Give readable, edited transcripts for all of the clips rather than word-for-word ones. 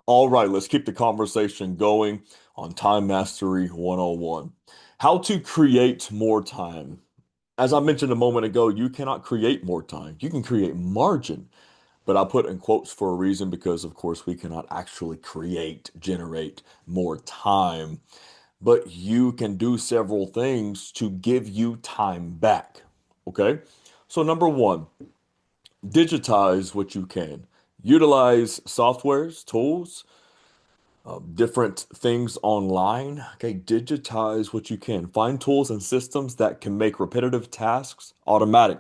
All right, let's keep the conversation going on Time Mastery 101. How to create more time. As I mentioned a moment ago, you cannot create more time. You can create margin, but I put in quotes for a reason because, of course, we cannot actually generate more time. But you can do several things to give you time back. Okay? So, number one, digitize what you can. Utilize softwares, tools, different things online. Okay, digitize what you can. Find tools and systems that can make repetitive tasks automatic.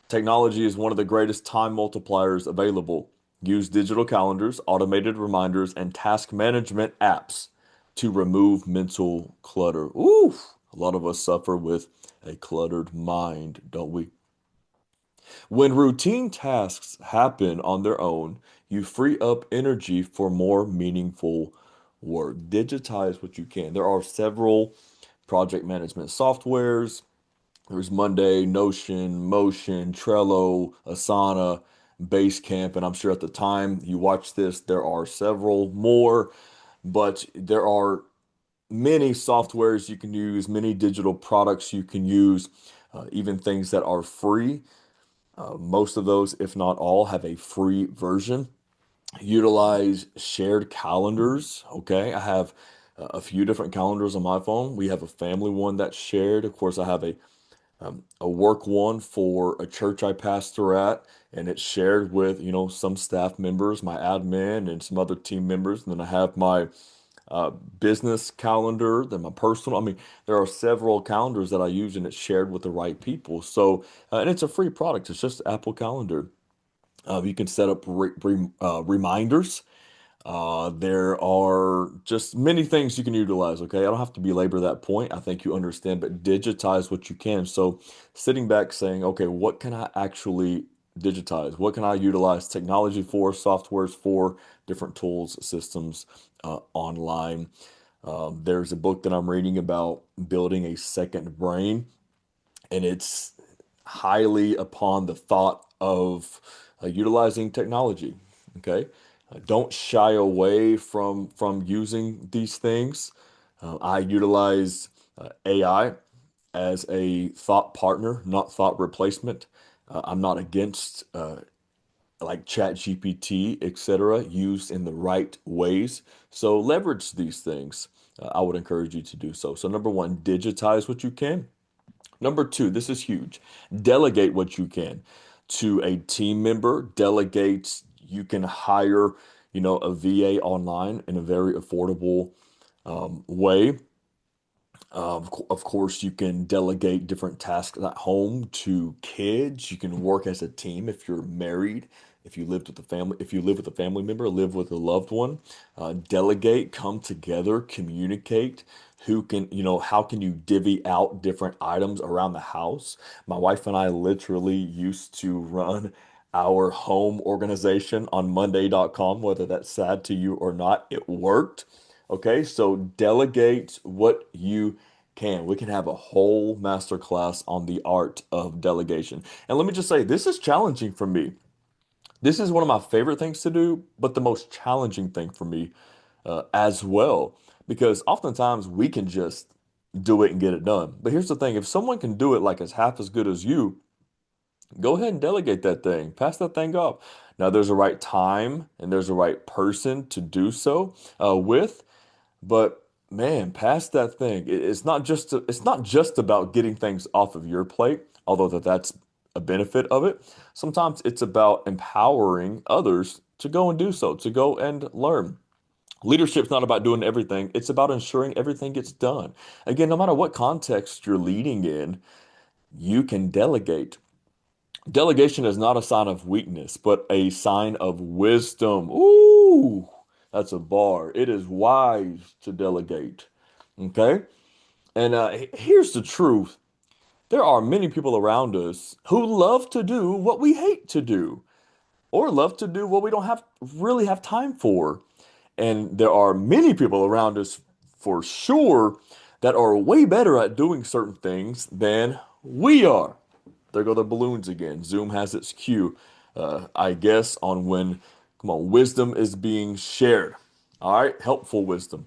Technology is one of the greatest time multipliers available. Use digital calendars, automated reminders, and task management apps to remove mental clutter. Ooh, a lot of us suffer with a cluttered mind, don't we? When routine tasks happen on their own, you free up energy for more meaningful work. Digitize what you can. There are several project management softwares. There's Monday, Notion, Motion, Trello, Asana, Basecamp, and I'm sure at the time you watch this, there are several more, but there are many softwares you can use, many digital products you can use, even things that are free. Most of those, if not all, have a free version. Utilize shared calendars. Okay, I have a few different calendars on my phone. We have a family one that's shared. Of course, I have a work one for a church I pastor at, and it's shared with, some staff members, my admin, and some other team members. And then I have my business calendar, then my personal. I mean, there are several calendars that I use, and it's shared with the right people. So, and it's a free product. It's just Apple Calendar. You can set up reminders. There are just many things you can utilize. Okay, I don't have to belabor that point. I think you understand, but digitize what you can. So, sitting back saying, okay, what can I actually digitize? What can I utilize technology for, softwares for, different tools, systems online? There's a book that I'm reading about building a second brain, and it's highly upon the thought of utilizing technology. Okay, don't shy away from using these things. I utilize AI as a thought partner, not thought replacement. I'm not against like Chat GPT, etc., used in the right ways. So leverage these things. I would encourage you to do so. So number one, digitize what you can. Number two, this is huge. Delegate what you can to a team member. Delegate, you can hire, a VA online in a very affordable way. Of course, you can delegate different tasks at home to kids. You can work as a team if you're married, if you lived with a family, if you live with a family member, live with a loved one. Delegate, come together, communicate. How can you divvy out different items around the house? My wife and I literally used to run our home organization on Monday.com, whether that's sad to you or not, it worked. Okay, so delegate what you can. We can have a whole masterclass on the art of delegation. And let me just say, this is challenging for me. This is one of my favorite things to do, but the most challenging thing for me as well, because oftentimes we can just do it and get it done. But here's the thing, if someone can do it like it's half as good as you, go ahead and delegate that thing, pass that thing off. Now, there's a right time and there's a right person to do so with. But man, past that thing, it's not just about getting things off of your plate, although that's a benefit of it. Sometimes it's about empowering others to go and do so, to go and learn. Leadership's not about doing everything, it's about ensuring everything gets done. Again, no matter what context you're leading in, you can delegate. Delegation is not a sign of weakness, but a sign of wisdom. Ooh, that's a bar. It is wise to delegate. Okay? And here's the truth. There are many people around us who love to do what we hate to do, or love to do what we don't really have time for. And there are many people around us for sure that are way better at doing certain things than we are. There go the balloons again. Zoom has its cue, I guess, on when Come on, wisdom is being shared. All right, helpful wisdom.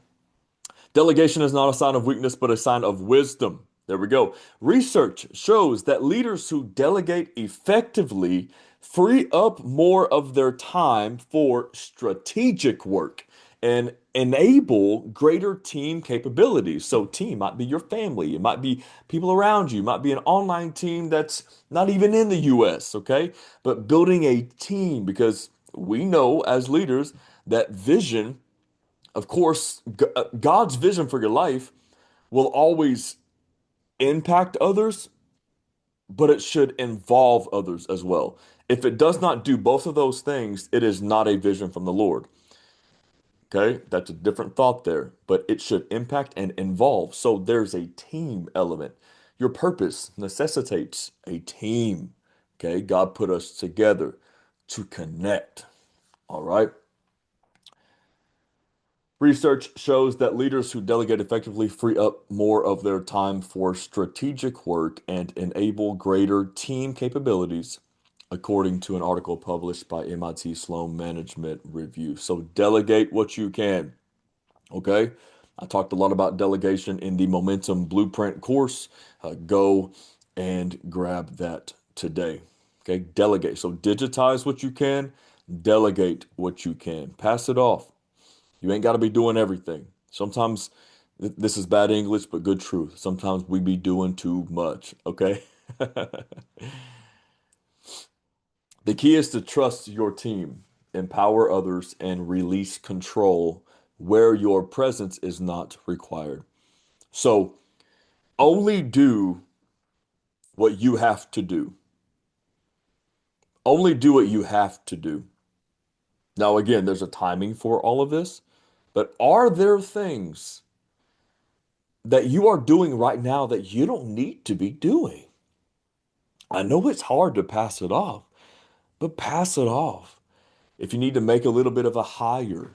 Delegation is not a sign of weakness, but a sign of wisdom. There we go. Research shows that leaders who delegate effectively free up more of their time for strategic work and enable greater team capabilities. So, team might be your family, it might be people around you, it might be an online team that's not even in the US, okay? But building a team because we know as leaders that vision, of course, God's vision for your life will always impact others, but it should involve others as well. If it does not do both of those things, it is not a vision from the Lord. Okay, that's a different thought there, but it should impact and involve. So there's a team element. Your purpose necessitates a team. Okay, God put us together to connect. All right. Research shows that leaders who delegate effectively free up more of their time for strategic work and enable greater team capabilities, according to an article published by MIT Sloan Management Review. So delegate what you can, okay? I talked a lot about delegation in the Momentum Blueprint course. Go and grab that today. Okay, delegate. So digitize what you can, delegate what you can, pass it off. You ain't got to be doing everything. Sometimes this is bad English, but good truth. Sometimes we be doing too much, okay? The key is to trust your team, empower others, and release control where your presence is not required. So only do what you have to do. Only do what you have to do. Now, again, there's a timing for all of this, but are there things that you are doing right now that you don't need to be doing? I know it's hard to pass it off, but pass it off. If you need to make a little bit of a hire,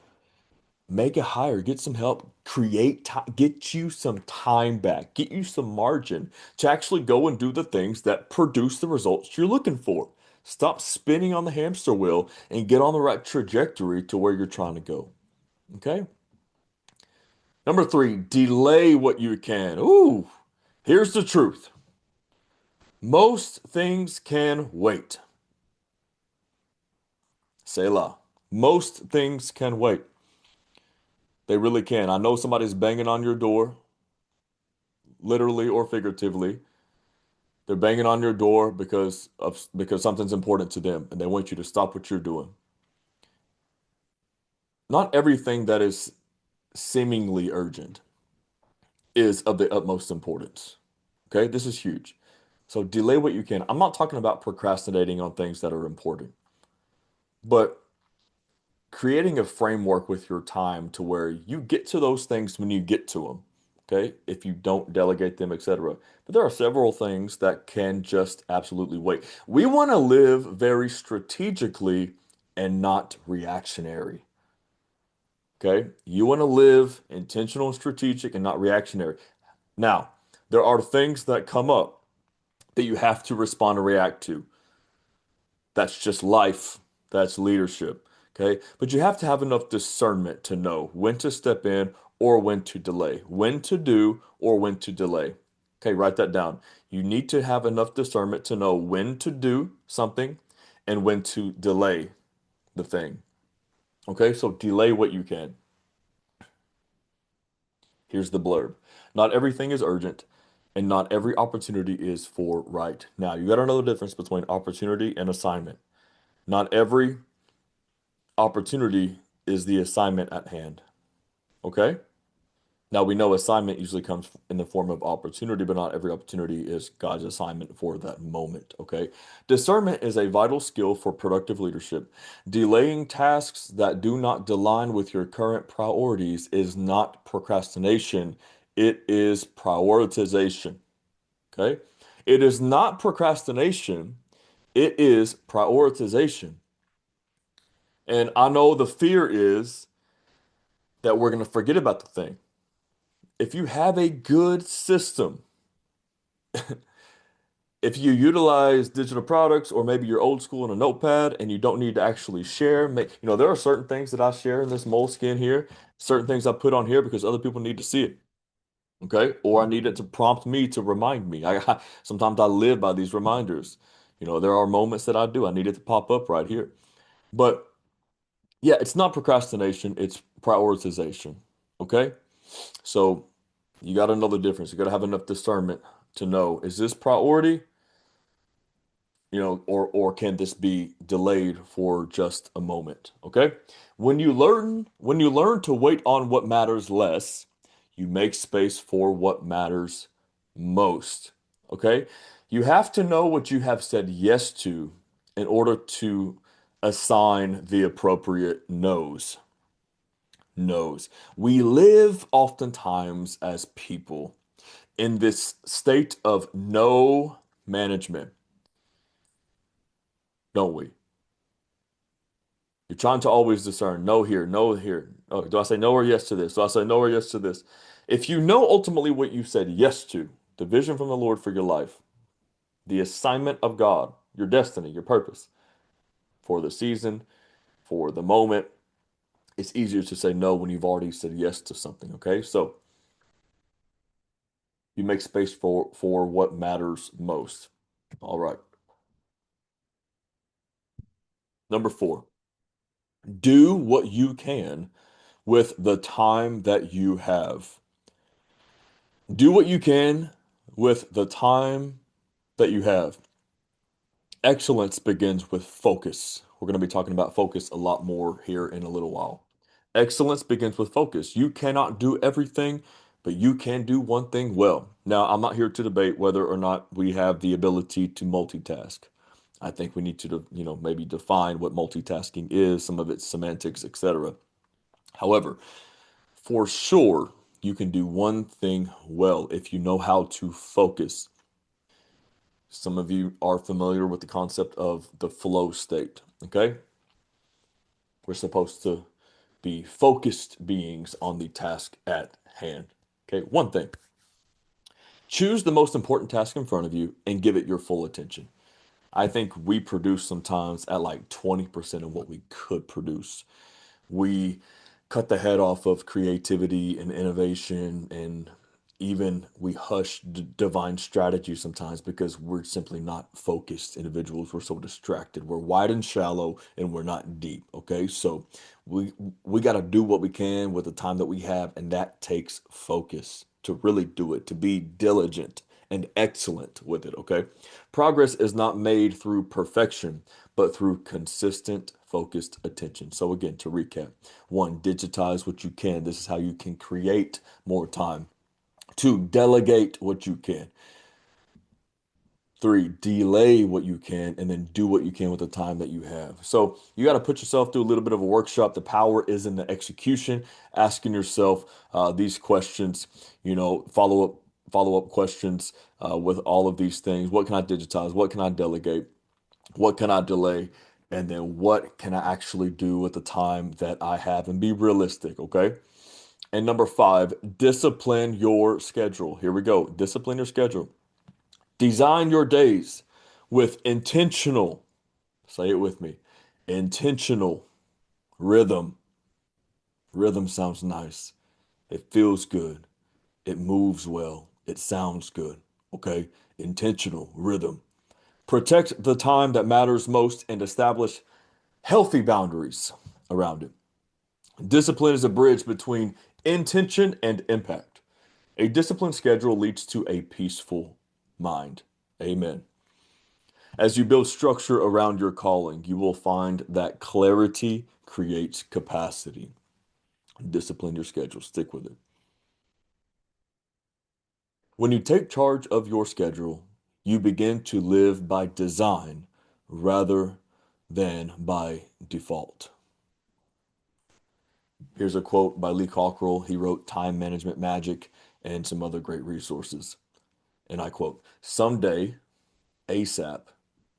make a hire, get some help, create time, get you some time back, get you some margin to actually go and do the things that produce the results you're looking for. Stop spinning on the hamster wheel and get on the right trajectory to where you're trying to go. Okay? Number three, delay what you can. Ooh, here's the truth. Most things can wait. Selah. Most things can wait. They really can. I know somebody's banging on your door, literally or figuratively. They're banging on your door because something's important to them and they want you to stop what you're doing. Not everything that is seemingly urgent is of the utmost importance. Okay? This is huge. So delay what you can. I'm not talking about procrastinating on things that are important, but creating a framework with your time to where you get to those things when you get to them. Okay, if you don't delegate them, etc. But there are several things that can just absolutely wait. We want to live very strategically and not reactionary. Okay, you want to live intentional and strategic and not reactionary. Now, there are things that come up that you have to respond and react to. That's just life. That's leadership. Okay. But you have to have enough discernment to know when to step in or when to delay, when to do or when to delay. Okay. Write that down. You need to have enough discernment to know when to do something and when to delay the thing. Okay. So delay what you can. Here's the blurb. Not everything is urgent and not every opportunity is for right now. You got to know the difference between opportunity and assignment. Not every opportunity is the assignment at hand. Okay? Now we know assignment usually comes in the form of opportunity, but not every opportunity is God's assignment for that moment. Okay? Discernment is a vital skill for productive leadership. Delaying tasks that do not align with your current priorities is not procrastination, it is prioritization. Okay? It is not procrastination, it is prioritization. And I know the fear is that we're going to forget about the thing. If you have a good system, If you utilize digital products or maybe you're old school in a notepad and you don't need to actually share, there are certain things that I share in this moleskin here, certain things I put on here because other people need to see it. Okay. Or I need it to prompt me to remind me. Sometimes I live by these reminders. There are moments that I do. I need it to pop up right here. But yeah, it's not procrastination, it's prioritization. Okay. So you got to know the difference. You got to have enough discernment to know, is this priority? Or can this be delayed for just a moment? Okay. When you learn to wait on what matters less, you make space for what matters most. Okay. You have to know what you have said yes to in order to assign the appropriate no's. No's. We live oftentimes as people in this state of no management, don't we? You're trying to always discern no here, no here. Oh, do I say no or yes to this? Do I say no or yes to this? If you know ultimately what you said yes to, the vision from the Lord for your life, the assignment of God, your destiny, your purpose for the season, for the moment, it's easier to say no when you've already said yes to something. Okay. So you make space for what matters most. All right. Number four, do what you can with the time that you have. Do what you can with the time that you have. Excellence begins with focus. We're going to be talking about focus a lot more here in a little while. Excellence begins with focus. You cannot do everything, but you can do one thing well. Now, I'm not here to debate whether or not we have the ability to multitask. I think we need to, maybe define what multitasking is, some of its semantics, etc. However, for sure, you can do one thing well if you know how to focus. Some of you are familiar with the concept of the flow state, okay? We're supposed to be focused beings on the task at hand. Okay, one thing. Choose the most important task in front of you and give it your full attention. I think we produce sometimes at like 20% of what we could produce. We cut the head off of creativity and innovation, and even we hush divine strategy sometimes because we're simply not focused individuals. We're so distracted. We're wide and shallow, and we're not deep. Okay, so we we got to do what we can with the time that we have, and that takes focus to really do it, to be diligent and excellent with it. Okay, progress is not made through perfection, but through consistent, focused attention. So, again, to recap, one, digitize what you can. This is how you can create more time. Two, delegate what you can. Three, delay what you can, and then do what you can with the time that you have. So you got to put yourself through a little bit of a workshop. The power is in the execution, asking yourself these questions, follow up questions with all of these things. What can I digitize? What can I delegate? What can I delay? And then what can I actually do with the time that I have and be realistic, okay? And number five, discipline your schedule. Here we go. Discipline your schedule. Design your days with intentional, say it with me, intentional rhythm. Rhythm sounds nice. It feels good. It moves well. It sounds good. Okay? Intentional rhythm. Protect the time that matters most and establish healthy boundaries around it. Discipline is a bridge between intention and impact. A disciplined schedule leads to a peaceful mind. Amen. As you build structure around your calling, you will find that clarity creates capacity. Discipline your schedule, stick with it. When you take charge of your schedule, you begin to live by design rather than by default. Here's a quote by Lee Cockrell. He wrote Time Management Magic and some other great resources. And I quote, someday, ASAP,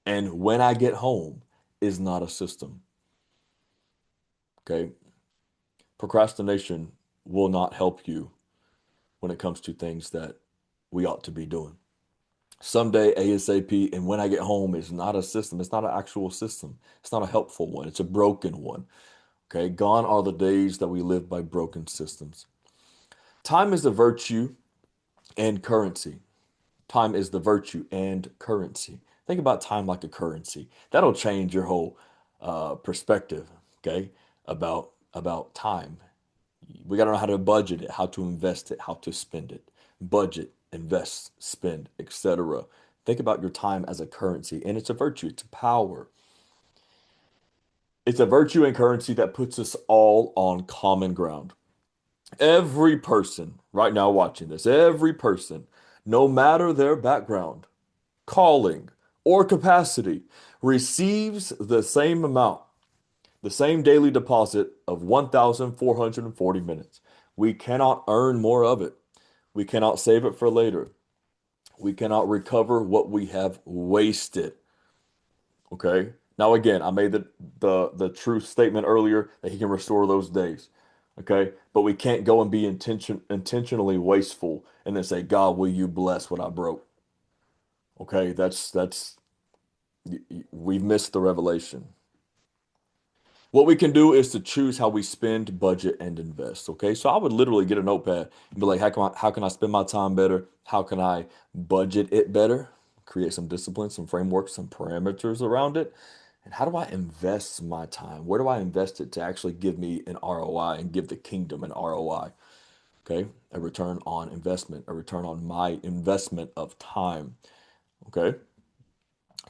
and when I get home is not a system. Okay. Procrastination will not help you when it comes to things that we ought to be doing. Someday ASAP, and when I get home is not a system. It's not an actual system. It's not a helpful one. It's a broken one. Okay, gone are the days that we live by broken systems. Time is the virtue and currency. Time is the virtue and currency. Think about time like a currency. That'll change your whole perspective, okay, about time. We got to know how to budget it, how to invest it, how to spend it. Budget, invest, spend, etc. Think about your time as a currency, and it's a virtue, it's a power. It's a virtue and currency that puts us all on common ground. Every person right now watching this, every person, no matter their background, calling, or capacity, receives the same amount, the same daily deposit of 1,440 minutes. We cannot earn more of it. We cannot save it for later. We cannot recover what we have wasted. Okay. Now again, I made the true statement earlier that he can restore those days. Okay. But we can't go and be intentionally wasteful and then say, God, will you bless what I broke? Okay. We've missed the revelation. What we can do is to choose how we spend, budget, and invest. Okay, so I would literally get a notepad and be like, how can I spend my time better? How can I budget it better? Create some discipline, some frameworks, some parameters around it. And how do I invest my time? Where do I invest it to actually give me an ROI and give the kingdom an ROI? Okay, a return on investment, a return on my investment of time. Okay.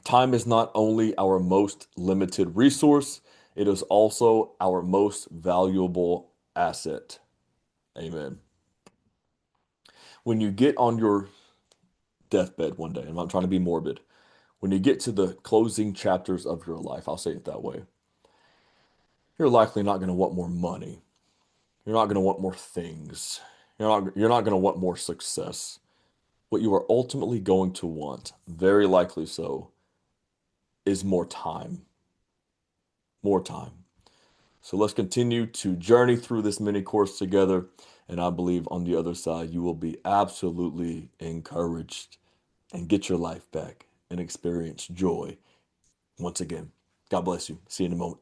Time is not only our most limited resource, it is also our most valuable asset. Amen. When you get on your deathbed one day, I'm not trying to be morbid, when you get to the closing chapters of your life, I'll say it that way, you're likely not going to want more money. You're not going to want more things. You're not going to want more success. What you are ultimately going to want, very likely so, is more time. More time. So let's continue to journey through this mini course together. And I believe on the other side, you will be absolutely encouraged and get your life back and experience joy once again. God bless you. See you in a moment.